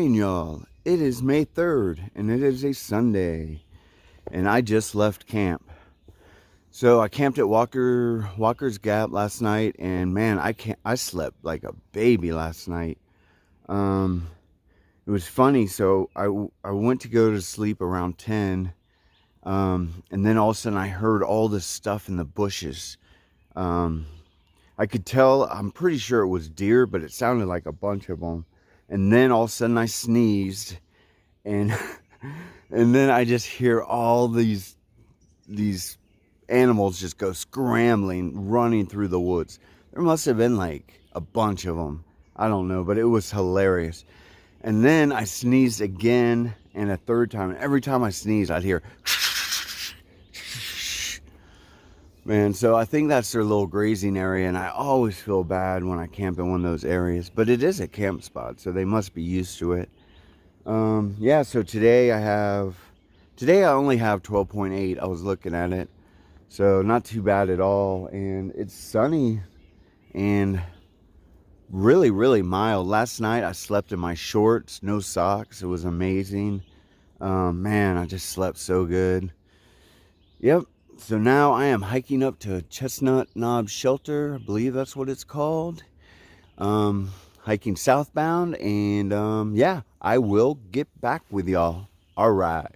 morning, y'all. It is May 3rd, and it is a Sunday, and I just left camp. So I camped at Walker's Gap last night, and man, I slept like a baby last night. It was funny. So I went to go to sleep around 10, and then all of a sudden I heard all this stuff in the bushes. I could tell. I'm pretty sure it was deer, but it sounded like a bunch of them. And then all of a sudden I sneezed, and and then I just hear all these animals just go scrambling, running through the woods. There must have been like a bunch of them. I don't know, but it was hilarious. And then I sneezed again, and a third time. And every time I sneezed, I'd hear, man. So I think that's their little grazing area, and I always feel bad when I camp in one of those areas. But it is a camp spot, so they must be used to it. Yeah. So today I only have 12.8. I was looking at it. So not too bad at all, and it's sunny and really, really mild. Last night I slept in my shorts, no socks. It was amazing. Man, I just slept so good. Yep. So now I am hiking up to Chestnut Knob Shelter. I believe that's what it's called. Hiking southbound, and yeah, I will get back with y'all. All right.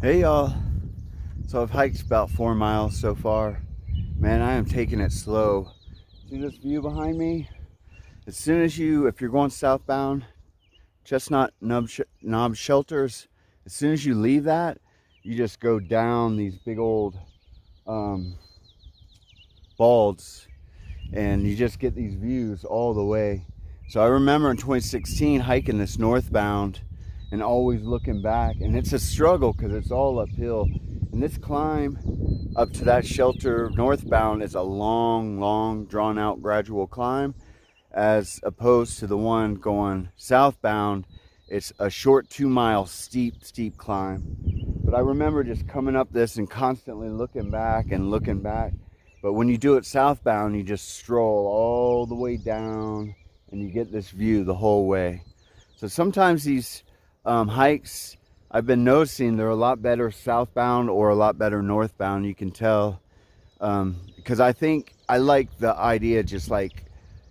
Hey y'all. So I've hiked about 4 miles so far. Man, I am taking it slow. See this view behind me? As soon as if you're going southbound, Chestnut Knob Shelters, as soon as you leave that, you just go down these big old balds, and you just get these views all the way. So I remember in 2016 hiking this northbound and always looking back, and it's a struggle because it's all uphill. And this climb up to that shelter northbound is a long, drawn out, gradual climb, as opposed to the one going southbound. It's a short 2 mile steep climb. But I remember just coming up this and constantly looking back. But when you do it southbound, you just stroll all the way down and you get this view the whole way. So sometimes these hikes, I've been noticing they're a lot better southbound or a lot better northbound. You can tell, because I think I like the idea, just like,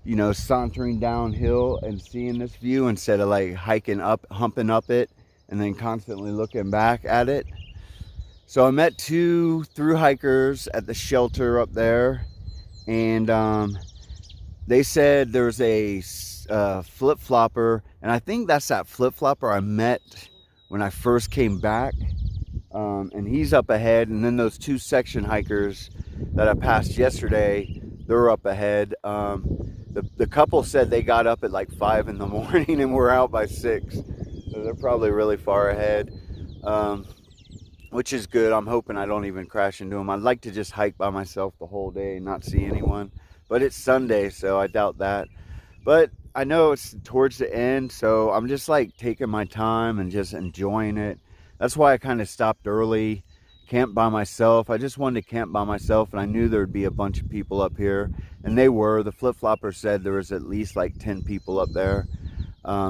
you know, sauntering downhill and seeing this view instead of like hiking up, humping up it, and then constantly looking back at it. So I met 2 through hikers at the shelter up there, and they said there's a flip-flopper, and I think that's that flip-flopper I met when I first came back, and he's up ahead. And then those 2 section hikers that I passed yesterday, they're up ahead. The couple said they got up at like 5 in the morning and were out by 6, so they're probably really far ahead, which is good. I'm hoping I don't even crash into them. I'd like to just hike by myself the whole day and not see anyone, but it's Sunday, so I doubt that. But I know it's towards the end, so I'm just like taking my time and just enjoying it. That's why I kind of stopped early, camped by myself. I just wanted to camp by myself, and I knew there'd be a bunch of people up here, and they were. The flip-flopper said there was at least like 10 people up there.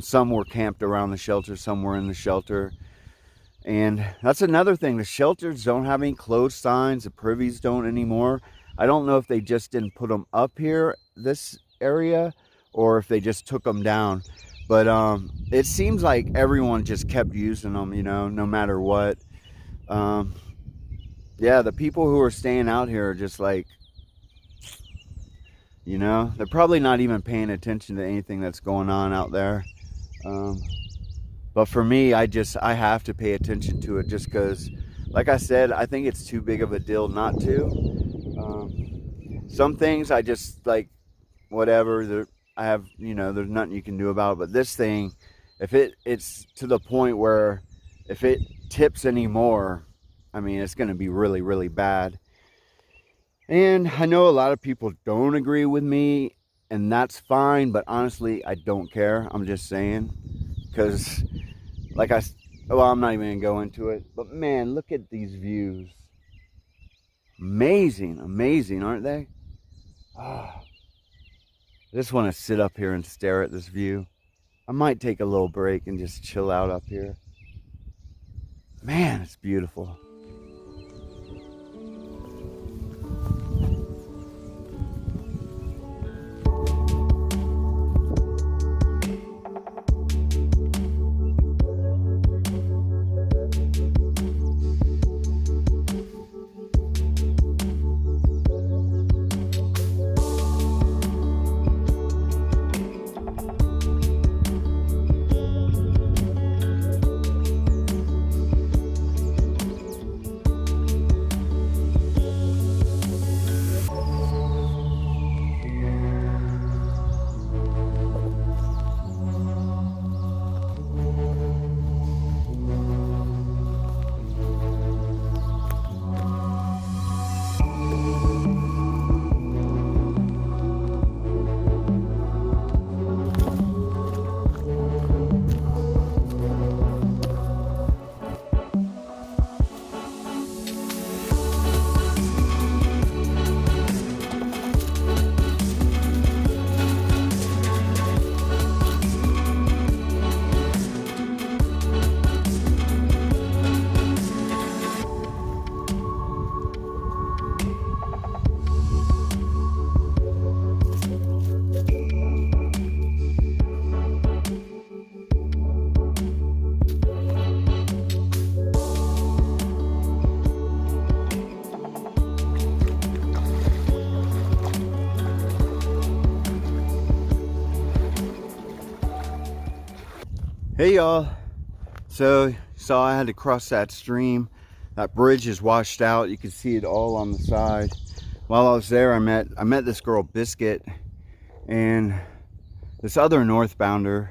Some were camped around the shelter, some were in the shelter. And that's another thing, the shelters don't have any closed signs, the privies don't anymore. I don't know if they just didn't put them up here, this area, or if they just took them down. But it seems like everyone just kept using them, you know, no matter what. Yeah, the people who are staying out here are just like, you know, they're probably not even paying attention to anything that's going on out there. But for me, I have to pay attention to it, just because, like I said, I think it's too big of a deal not to. Some things I just like, whatever, I have, you know, there's nothing you can do about it. But this thing, if it's to the point where if it tips anymore, I mean, it's going to be really, really bad. And I know a lot of people don't agree with me, and that's fine, but honestly, I don't care. I'm just saying, because I'm not even going to go into it, but man, look at these views. Amazing, aren't they? I just want to sit up here and stare at this view. I might take a little break and just chill out up here. Man, it's beautiful. Hey y'all, so you saw I had to cross that stream. That bridge is washed out. You can see it all on the side. While I was there, I met this girl Biscuit and this other northbounder.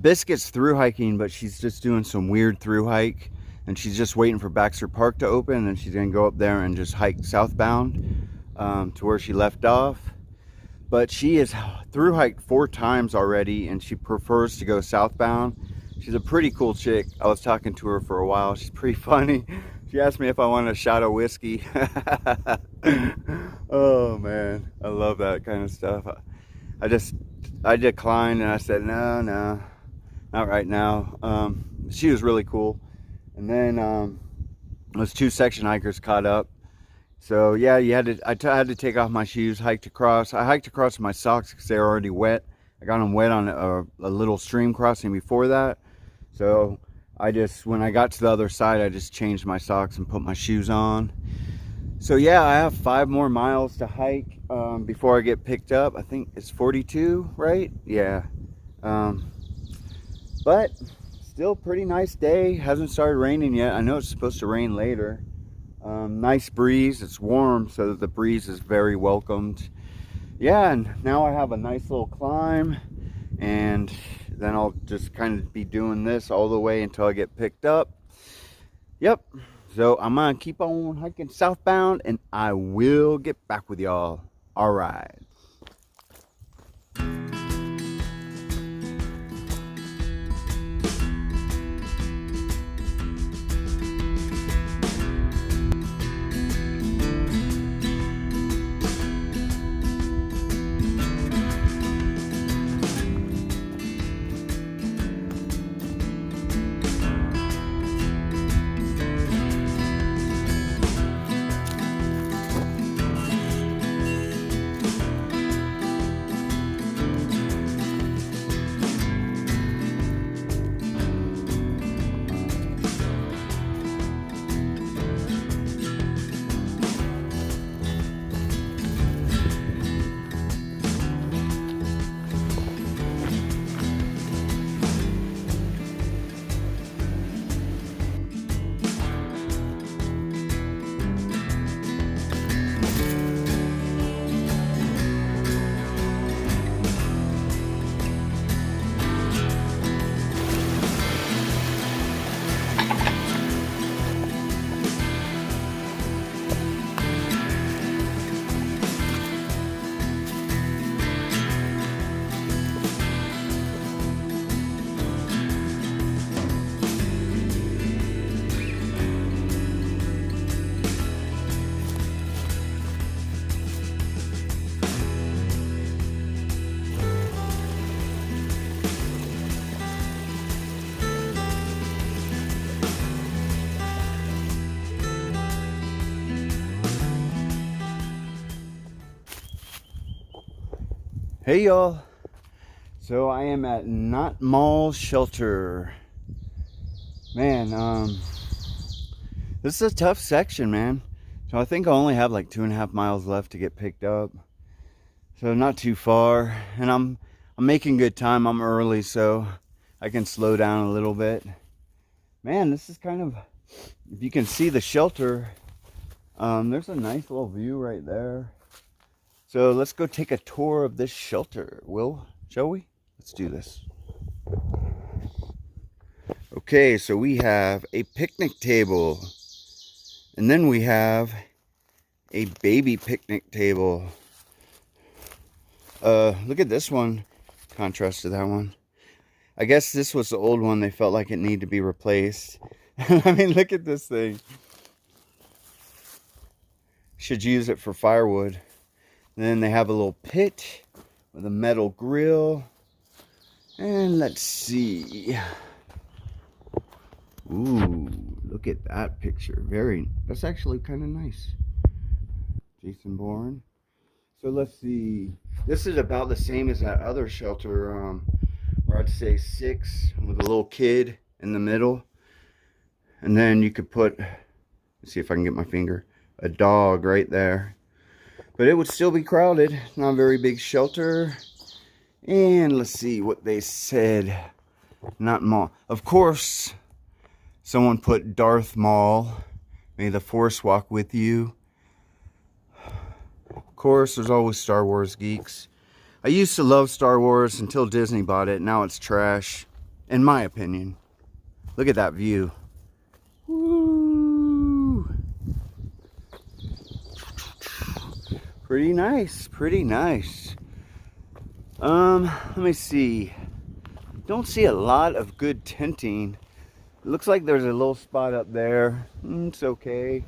Biscuit's through hiking, but she's just doing some weird through hike, and she's just waiting for Baxter Park to open, and then she's gonna go up there and just hike southbound to where she left off. But she has through hiked 4 times already, and she prefers to go southbound. She's a pretty cool chick. I was talking to her for a while. She's pretty funny. She asked me if I wanted a shot of whiskey. Oh man, I love that kind of stuff. I declined and I said no, not right now. She was really cool. And then those 2 section hikers caught up. So yeah, I had to take off my shoes, hiked across. I hiked across with my socks because they were already wet. I got them wet on a little stream crossing before that. So when I got to the other side, I just changed my socks and put my shoes on. So yeah, I have 5 more miles to hike before I get picked up. I think it's 42, right? Yeah. But still pretty nice day. Hasn't started raining yet. I know it's supposed to rain later. Nice breeze. It's warm, so the breeze is very welcomed. Yeah, and now I have a nice little climb, and then I'll just kind of be doing this all the way until I get picked up. Yep. So I'm gonna keep on hiking southbound, and I will get back with y'all. All right. Hey y'all, so I am at Not Mall Shelter. Man, this is a tough section, man. So I think I only have like 2.5 miles left to get picked up. So not too far, and I'm making good time. I'm early, so I can slow down a little bit. Man, this is kind of, if you can see the shelter, there's a nice little view right there. So let's go take a tour of this shelter, shall we? Let's do this. Okay, so we have a picnic table. And then we have a baby picnic table. Look at this one, contrast to that one. I guess this was the old one. They felt like it needed to be replaced. I mean, look at this thing. Should use it for firewood. And then they have a little pit with a metal grill. And let's see. Ooh, look at that picture. That's actually kind of nice. Jason Bourne. So let's see. This is about the same as that other shelter, where I'd say 6 with a little kid in the middle. And then you could put, let's see if I can get my finger, a dog right there. But it would still be crowded. Not a very big shelter. And let's see what they said. Not Maul. Of course, someone put Darth Maul. May the Force walk with you. Of course, there's always Star Wars geeks. I used to love Star Wars until Disney bought it. Now it's trash, in my opinion. Look at that view. Woo! Pretty nice, pretty nice. Let me see. Don't see a lot of good tinting. It looks like there's a little spot up there. It's okay.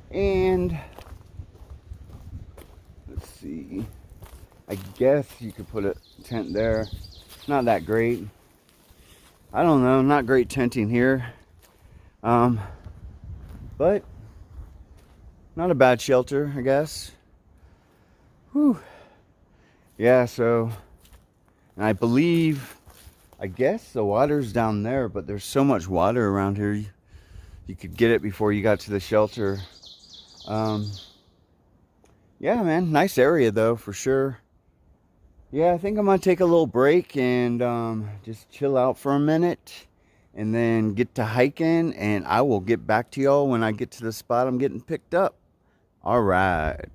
And let's see. I guess you could put a tent there. Not that great. I don't know. Not great tinting here. But not a bad shelter, I guess. Whew. Yeah, so and I guess the water's down there, but there's so much water around here, you could get it before you got to the shelter. Yeah, man, nice area though, for sure. Yeah, I think I'm gonna take a little break and just chill out for a minute and then get to hiking, and I will get back to y'all when I get to the spot I'm getting picked up. All right.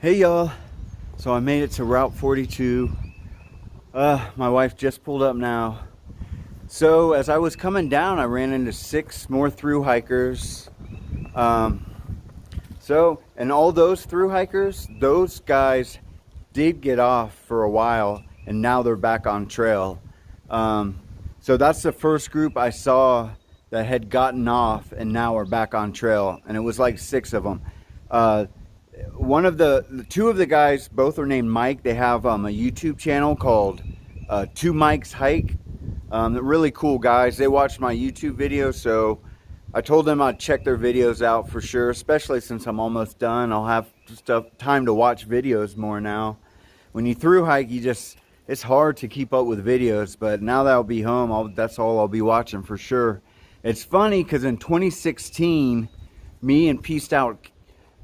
Hey y'all, so I made it to Route 42. My wife just pulled up now. So as I was coming down, I ran into 6 more through hikers. And all those through hikers, those guys did get off for a while, and now they're back on trail. So that's the first group I saw that had gotten off and now are back on trail, and it was like 6 of them. One of the 2 of the guys, both are named Mike. They have a YouTube channel called 2 Mikes Hike. They're really cool guys. They watched my YouTube video, so I told them I'd check their videos out for sure, especially since I'm almost done. I'll have time to watch videos more now. When you through hike, it's hard to keep up with videos, but now that I'll be home, that's all I'll be watching for sure. It's funny because in 2016, me and Peaced Out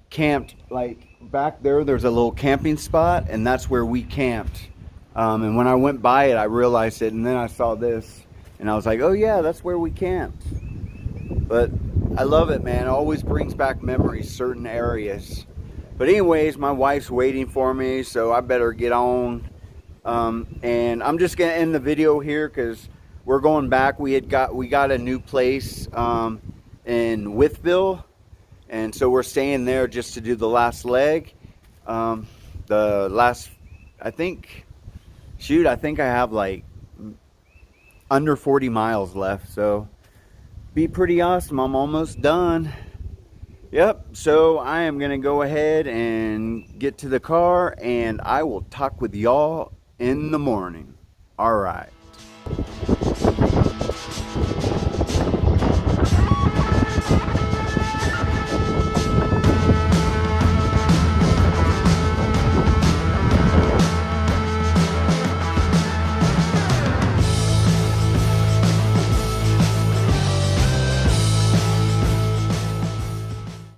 camped like back there's a little camping spot, and that's where we camped. And when I went by it, I realized it, and then I saw this and I was like, oh yeah, that's where we camped. But I love it, man. It always brings back memories, certain areas. But anyways, my wife's waiting for me, so I better get on. And I'm just gonna end the video here because we're going back. We got a new place in Withville, and so we're staying there just to do the last leg. I think I have like under 40 miles left, so be pretty awesome. I'm almost done. Yep, so I am gonna go ahead and get to the car, and I will talk with y'all in the morning. All right.